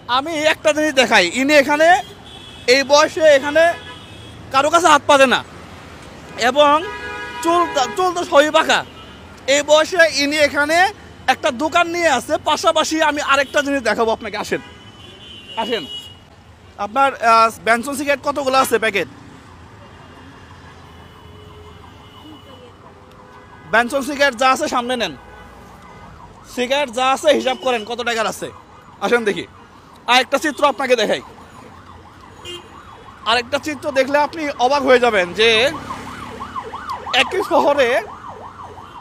আমি একটা জিনিস দেখাই, ইনি এখানে এই বয়সে এখানে কারো কাছে হাত পাতে না এবং চুল চুল তো সবই পাকা। এই বয়সে ইনি এখানে একটা দোকান নিয়ে আছে। পাশাপাশি আমি আরেকটা জিনিস দেখাবো আপনাকে, আসেন আসেন। আপনার বেনসন সিগারেট কতগুলো আছে প্যাকেট? বেনসন সিগারেট যা আছে সামনে নেন, সিগারেট যা আছে হিসাব করেন কত টাকার আছে। আসেন দেখি আরেকটা চিত্র আপনাকে দেখাই। আরেকটা চিত্র দেখলে আপনি অবাক হয়ে যাবেন যে একই শহরে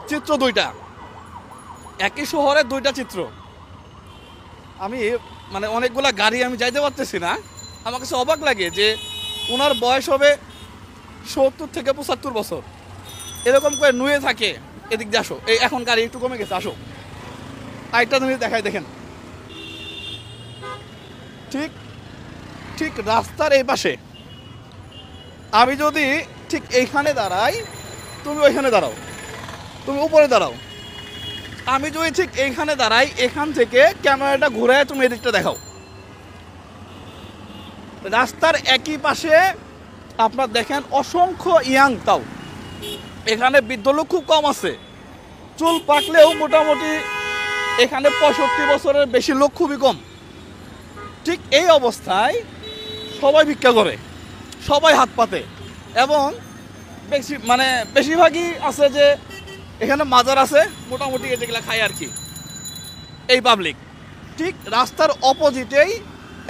চিত্র দুইটা, একই শহরে দুইটা চিত্র। আমি মানে অনেকগুলা গাড়ি আমি যাইতে পারতেছি না, আমার কাছে অবাক লাগে যে ওনার বয়স হবে 70 থেকে 75 বছর, এরকম করে নুয়ে থাকে। এদিক দিয়ে আসো, এই এখন গাড়ি একটু কমে গেছে, আসো। আরেকটা জিনিস দেখাই, দেখেন ঠিক ঠিক রাস্তার এই পাশে আমি যদি ঠিক এইখানে দাঁড়াই, তুমি ওইখানে দাঁড়াও, তুমি উপরে দাঁড়াও, আমি যদি ঠিক এইখানে দাঁড়াই, এখান থেকে ক্যামেরাটা ঘুরে তুমি এদিকটা দেখাও। রাস্তার একই পাশে আপনার দেখেন অসংখ্য ইয়াং, তাও এখানে বৃদ্ধ লোক খুব কম আছে। চুল পাকলেও মোটামুটি এখানে 65 বছরের বেশি লোক খুবই কম। ঠিক এই অবস্থায় সবাই ভিক্ষা করে, সবাই হাত পাতে এবং বেশিরভাগই আছে যে এখানে মাজার আছে, মোটামুটি যেগুলো খায় আর কি এই পাবলিক। ঠিক রাস্তার অপোজিটেই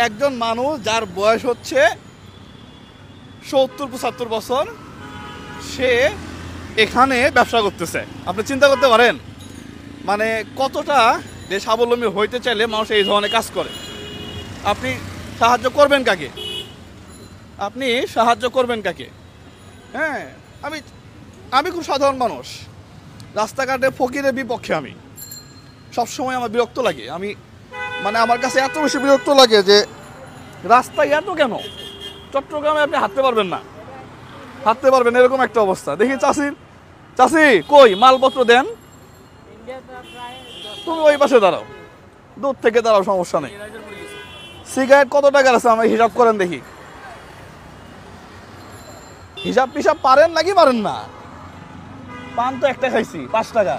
একজন মানুষ যার বয়স হচ্ছে 70-75 বছর, সে এখানে ব্যবসা করতেছে। আপনি চিন্তা করতে পারেন মানে কতটা যে স্বাবলম্বী হইতে চাইলে মানুষ এই ধরনের কাজ করে। আপনি সাহায্য করবেন কাকে? আপনি সাহায্য করবেন কাকে? হ্যাঁ, আমি খুব সাধারণ মানুষ, রাস্তাঘাটে ফকিরের বিপক্ষে। আমি সবসময় আমার বিরক্ত লাগে, আমি মানে আমার কাছে এত বেশি বিরক্ত লাগে যে রাস্তায় এত কেন? চট্টগ্রামে আপনি হাঁটতে পারবেন না, হাঁটতে পারবেন এরকম একটা অবস্থা। দেখি চাষি কই মালপত্র দেন, তুমি ওই পাশে দাঁড়াও, দূর থেকে দাঁড়াও, সমস্যা নেই। সিগারেট কত টাকার আছে আমি হিসাব করেন দেখি। হিসাব পিসাব পারেন নাকি পারেন না? পান তো একটা খাইছি 5 টাকা।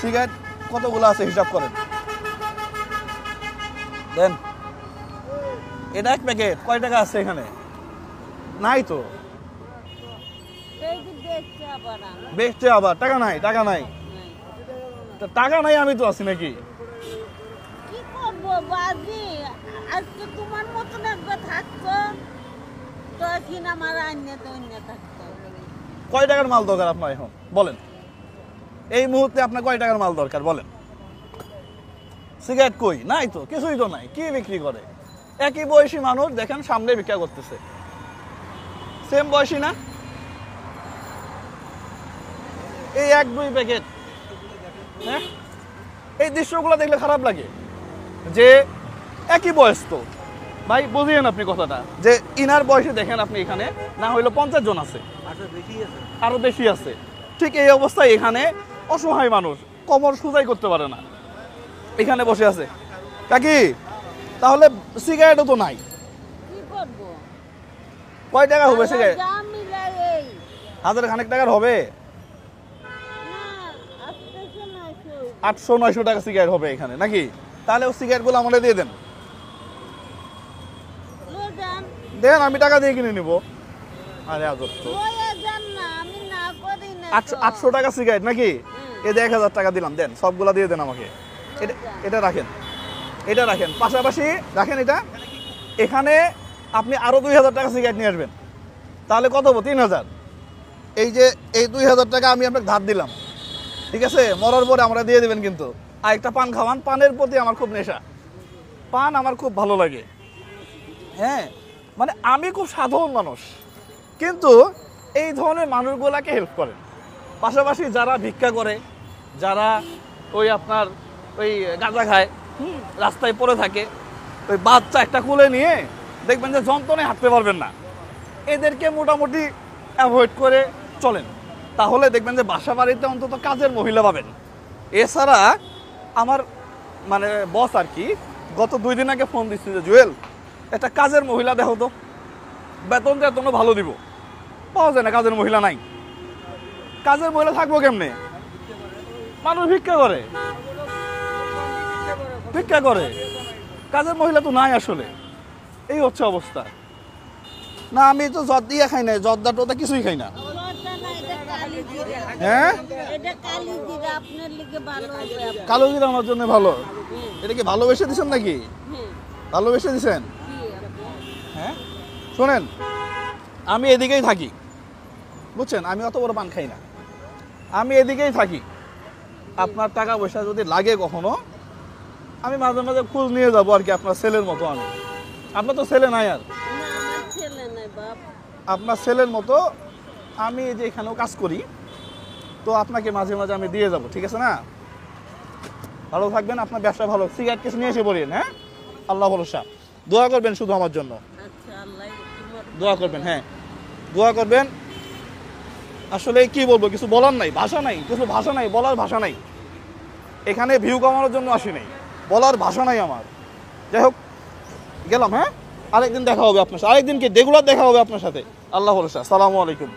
সিগারেট কতগুলো আছে হিসাব করেন, দেন। এটা এক প্যাকেট কয় টাকা আছে এখানে? নাই তো, বেচছে আবার টাকা নাই, টাকা নাই, টাকা নাই, আমি তো আছি নাকি? কি করবো বাজি, আজকে তোমার মতন একবার থাকতো তখন আমার আইনে তো অন্য থাকতো। কয় টাকার মাল দরকার আপনার এখন বলেন? এই মুহূর্তে আপনার কয় টাকার মাল দরকার বলেন? সিগারেট কই? নাই তো, কিছুই তো নাই। কি বিক্রি করে? একই বয়সী মানুষ দেখেন সামনে ভিক্ষা করতেছে, সেম বয়সী না? এই 1-2 প্যাকেট। হ্যাঁ, এই দৃশ্যগুলো দেখলে খারাপ লাগে যে একই বয়স তো ভাই, বুঝিয়েন আপনি কথাটা যে ইনার বয়সে দেখেন আপনি এখানে না হইলো 50 জন আছে, আরো বেশি আছে। ঠিক এই অবস্থায় এখানে অসহায় মানুষ কোমর সোজাই করতে পারে না, এখানে বসে আছে। কাকি তাহলে সিগারেটও তো নাই, কি করবো? কয় টাকা হবে সিগারেট? যা মিলাই এই 1000 খানেক টাকার হবে, না 800-900 টাকা সিগারেট হবে এখানে নাকি? তাহলে ও সিগারেটগুলো আমাদের দিয়ে দেন, দেন আমি টাকা দিয়ে কিনে নিব। আরে আজব তো, 800 টাকা সিগারেট নাকি? এই 1000 টাকা দিলাম, দেন সবগুলা দিয়ে দেন আমাকে। এটা রাখেন, এটা রাখেন, পাশাপাশি রাখেন এটা। এখানে আপনি আরো 2000 টাকা সিগারেট নিয়ে আসবেন, তাহলে কত হবো? 3000। এই যে এই 2000 টাকা আমি আপনাকে ধার দিলাম, ঠিক আছে? মরার পরে আমরা দিয়ে দেবেন কিন্তু। আর একটা পান খাওয়ান, পানের প্রতি আমার খুব নেশা, পান আমার খুব ভালো লাগে। হ্যাঁ, মানে আমি খুব সাধারণ মানুষ, কিন্তু এই ধরনের মানুষগুলাকে হেল্প করেন। পাশাপাশি যারা ভিক্ষা করে, যারা ওই আপনার ওই গাঁজা খায়, রাস্তায় পড়ে থাকে, ওই বাচ্চা একটা কোলে নিয়ে দেখবেন যে যন্ত্রণায় হাঁটতে পারবেন না, এদেরকে মোটামুটি অ্যাভয়েড করে চলেন, তাহলে দেখবেন যে বাসা বাড়িতে অন্তত কাজের মহিলা পাবেন। এছাড়া আমার মানে বস আর কি গত 2 দিন আগে ফোন দিচ্ছি যে জুয়েল একটা কাজের মহিলা দেখো তো, বেতন টেতনও ভালো দিব, পাওয়া যায় না, কাজের মহিলা নাই। কাজের মহিলা থাকবো কেমনে? মানুষ ভিক্ষা করে, ভিক্ষা করে, কাজের মহিলা তো নাই আসলে। এই হচ্ছে অবস্থা। না আমি তো জর্দ দিয়ে খাই না, জর্দা টর্দা কিছুই খাই না। জর্দা না, এটা কালি জিরা। হ্যাঁ এটা কালি জিরা, আপনার লিগে ভালো হবে। কালো জিরা আমার জন্য ভালো। এটা কি ভালোবেসে দিছেন নাকি? হ্যাঁ, ভালোবেসে দিছেন? কি আপনি? হ্যাঁ শোনেন, আমি এদিকেই থাকি, বুঝছেন, আমি অত বড় পান খাই না, আমি এদিকেই থাকি। আপনার টাকা পয়সা যদি লাগে কখনো, আমি মাঝে মাঝে খোঁজ নিয়ে যাবো আর কি, আপনার ছেলের মতো। আমি, আপনার তো ছেলে নাই আর, না, আমার ছেলে নাই বাপ। আপনার ছেলের মতো আমি এই যে এখানেও কাজ করি, তো আপনাকে মাঝে মাঝে আমি দিয়ে যাব, ঠিক আছে না? ভালো থাকবেন, আপনার ব্যবসা ভালো। সিগারেট কিছু নিয়ে এসে পড়েন, হ্যাঁ? আল্লাহ ভরসা। দোয়া করবেন শুধু আমার জন্য, আচ্ছা, আল্লাহ তোমার দোয়া করবেন, হ্যাঁ দোয়া করবেন। আসলে কি বলবো, কিছু বলার নাই, ভাষা নাই, কিছু ভাষা নাই, বলার ভাষা নাই। এখানে ভিউ কামানোর জন্য আসি নাই, বলার ভাষা নাই আমার। যাই হোক, গেলাম, হ্যাঁ? আরেকদিন দেখা হবে আপনার সাথে, আরেকদিন কি রেগুলার দেখা হবে আপনার সাথে। আল্লাহ ভরসা। আসসালামু আলাইকুম।